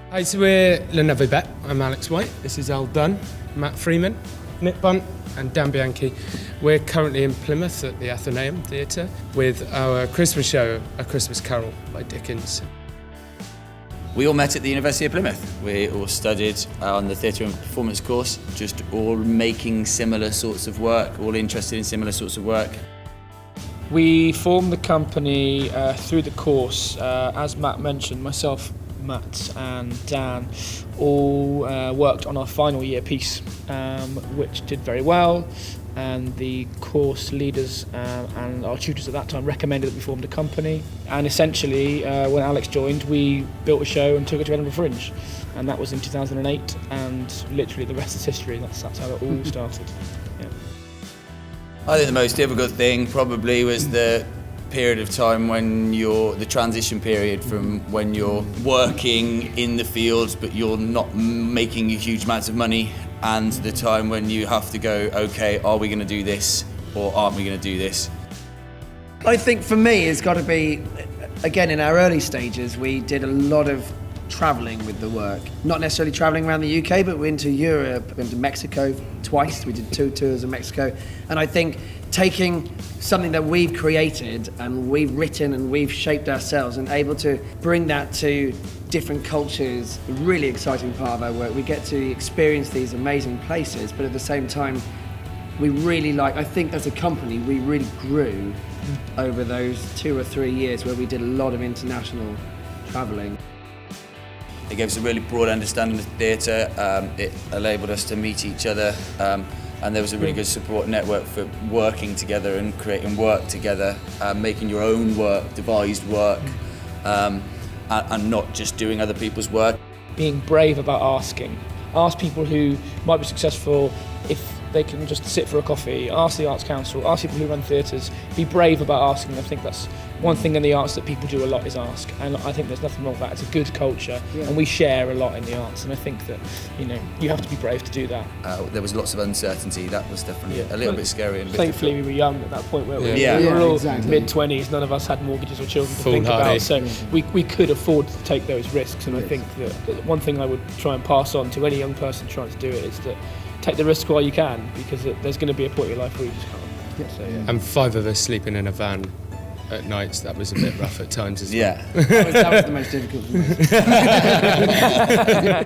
Hi, so we're Navet Bete. I'm Alex White. This is Al Dunn, Matt Freeman, Nick Bunt and Dan Bianchi. We're currently in Plymouth at the Athenaeum Theatre with our Christmas show, A Christmas Carol by Dickens. We all met at the University of Plymouth. We all studied on the theatre and performance course, just all making similar sorts of work, all interested in similar sorts of work. We formed the company through the course. As Matt mentioned, myself, Matt and Dan all worked on our final year piece, which did very well, and the course leaders and our tutors at that time recommended that we formed a company. And essentially, when Alex joined, we built a show and took it to Edinburgh Fringe, and that was in 2008, and literally the rest is history. That's how it all started. Yeah. I think the most difficult thing probably was the period of time when the transition period from when you're working in the fields but you're not making huge amounts of money, and the time when you have to go, okay, are we going to do this or aren't we going to do this? I think for me it's got to be, again, in our early stages we did a lot of travelling with the work. Not necessarily travelling around the UK, but we went to Europe, we went to Mexico twice. We did 2 tours of Mexico. And I think taking something that we've created and we've written and we've shaped ourselves and able to bring that to different cultures, a really exciting part of our work. We get to experience these amazing places, but at the same time, we really I think as a company, we really grew over those 2 or 3 years where we did a lot of international travelling. It gave us a really broad understanding of theatre. It enabled us to meet each other, and there was a really good support network for working together and creating work together, making your own work, devised work, and not just doing other people's work. Being brave about asking. Ask people who might be successful if they can just sit for a coffee. Ask the Arts Council, ask people who run theatres. Be brave about asking. I think that's one thing in the arts that people do a lot, is ask. And I think there's nothing wrong with that. It's a good culture, and we share a lot in the arts. And I think that, you have to be brave to do that. There was lots of uncertainty. That was definitely a little bit scary. And thankfully, we were young at that point, weren't we? We Yeah. were all exactly. mid-20s. None of us had mortgages or children to think about, so we could afford to take those risks. And I think that one thing I would try and pass on to any young person trying to do it is that take the risk while you can, because there's going to be a point in your life where you just can't. So, yeah. And 5 of us sleeping in a van at nights, that was a bit rough at times as well. Yeah. That was the most difficult for me.